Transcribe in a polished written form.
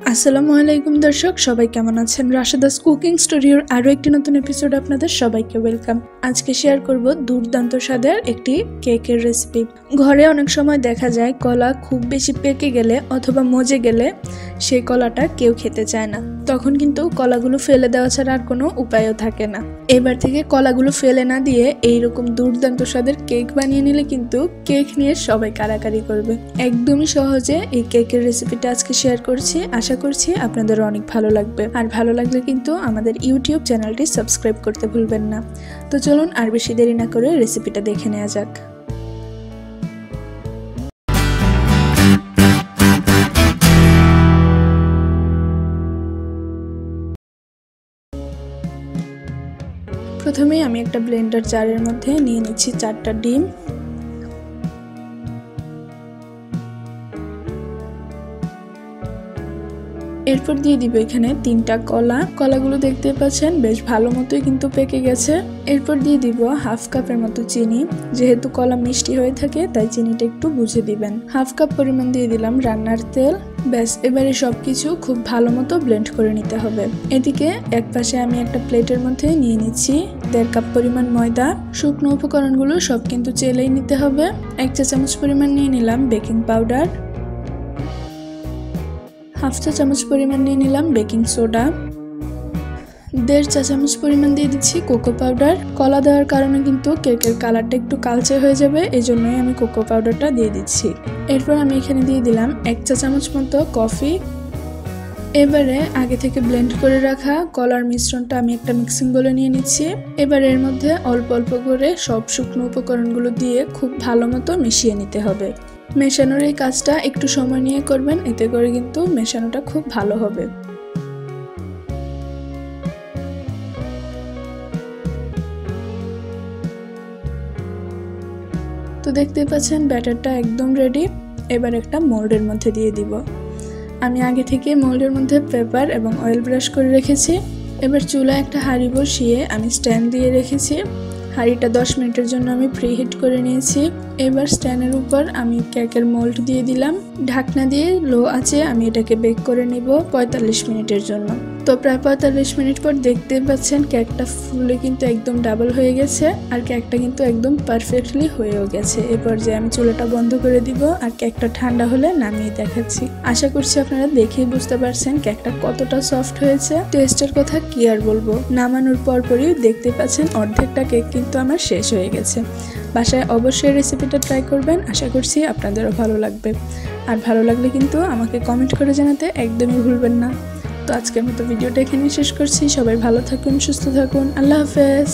আসসালামু আলাইকুম দর্শক, সবাই কেমন আছেন? রাশেদাস কুকিং স্টুডিওর আরও একটি নতুন এপিসোড আপনাদের সবাইকে ওয়েলকাম। আজকে শেয়ার করব দুর্দান্ত স্বাদের একটি কেকের রেসিপি। ঘরে অনেক সময় দেখা যায় কলা খুব বেশি পেকে গেলে অথবা মজে গেলে সেই কলাটা কেউ খেতে চায় না, তখন কিন্তু কলাগুলো ফেলে দেওয়া ছাড়া আর কোনো উপায়ও থাকে না। এবার থেকে কলাগুলো ফেলে না দিয়ে এইরকম দুর্দান্ত স্বাদের কেক বানিয়ে নিলে কিন্তু কেক নিয়ে সবাই কারাকারি করবে। একদমই সহজে এই কেকের রেসিপিটা আজকে শেয়ার করছি। আশা করছি আপনাদের অনেক ভালো লাগবে, আর ভালো লাগলে কিন্তু আমাদের ইউটিউব চ্যানেলটি সাবস্ক্রাইব করতে ভুলবেন না। তো চলুন আর বেশি দেরি না করে রেসিপিটা দেখে নেওয়া যাক। প্রথমে আমি একটা ব্লেন্ডার জারের মধ্যে নিয়ে নিচ্ছি 4টা ডিম। এরপর দিয়ে দিব এখানে 3টা কলা। কলাগুলো দেখতে পাচ্ছেন বেশ ভালো মতোই কিন্তু পেকে গেছে। এরপর দিয়ে দিব হাফ কাপের মতো চিনি। যেহেতু কলা মিষ্টি হয়ে থাকে তাই চিনিটা একটু বুঝে দিবেন। হাফ কাপ পরিমাণ দিয়ে দিলাম রান্নার তেল। ব্যাস, এবারে সবকিছু খুব ভালো মতো ব্লেন্ড করে নিতে হবে। এদিকে এক পাশে আমি একটা প্লেটের মধ্যে নিয়ে নিচ্ছি 1.5 কাপ পরিমাণ ময়দা। শুকনো উপকরণগুলো সব কিন্তু চেলেই নিতে হবে। 1 চা চামচ পরিমাণ নিয়ে নিলাম বেকিং পাউডার। হাফ চা চামচ পরিমাণ নিয়ে নিলাম বেকিং সোডা। 1.5 চা চামচ পরিমাণ দিয়ে দিচ্ছি কোকো পাউডার। কলা দেওয়ার কারণে কিন্তু কেকের কালারটা একটু কালচে হয়ে যাবে, এই জন্যই আমি কোকো পাউডারটা দিয়ে দিচ্ছি। এরপর আমি এখানে দিয়ে দিলাম 1 চা চামচ মতো কফি। এবারে আগে থেকে ব্লেন্ড করে রাখা কলার মিশ্রণটা আমি একটা মিক্সিং বোলে নিয়ে নিচ্ছি। এবার এর মধ্যে অল্প অল্প করে সব শুকনো উপকরণগুলো দিয়ে খুব ভালো মতো মিশিয়ে নিতে হবে। মেশানোর এই কাজটা একটু সময় নিয়ে করবেন, এতে করে কিন্তু মেশানোটা খুব ভালো হবে। তো দেখতে পাচ্ছেন ব্যাটারটা একদম রেডি। এবার একটা মোল্ডের মধ্যে দিয়ে দিব। আমি আগে থেকে মোল্ডের মধ্যে পেপার এবং অয়েল ব্রাশ করে রেখেছি। এবার চুলায় একটা হাঁড়ি বসিয়ে আমি স্ট্যান্ড দিয়ে রেখেছি। হাঁড়িটা 10 মিনিটের জন্য আমি প্রিহিট করে নিয়েছি। এবার স্ট্যান্ডের উপর আমি কেকের মোল্ড দিয়ে দিলাম। ঢাকনা দিয়ে লো আঁচে আমি এটাকে বেক করে নিব 45 মিনিটের জন্য। তো প্রায় 45 মিনিট পর দেখতে পাচ্ছেন কেকটা ফুলে কিন্তু একদম ডাবল হয়ে গেছে, আর কেকটা কিন্তু একদম পারফেক্টলি হয়েও গেছে। এরপর যে আমি চুলাটা বন্ধ করে দিব আর কেকটা ঠান্ডা হলে নামিয়ে দেখাচ্ছি। আশা করছি আপনারা দেখেই বুঝতে পারছেন কেকটা কতটা সফট হয়েছে। টেস্টের কথা কি আর বলবো, নামানোর পরপরই দেখতে পাচ্ছেন অর্ধেকটা কেক কিন্তু আমার শেষ হয়ে গেছে। বাসায় অবশ্যই রেসিপিটা ট্রাই করবেন, আশা করছি আপনাদেরও ভালো লাগবে। আর ভালো লাগলে কিন্তু আমাকে কমেন্ট করে জানাতে একদমই ভুলবেন না। তো আজকের মতো ভিডিওটা এখানেই শেষ করছি। সবাই ভালো থাকুন, সুস্থ থাকুন, আল্লাহ হাফেজ।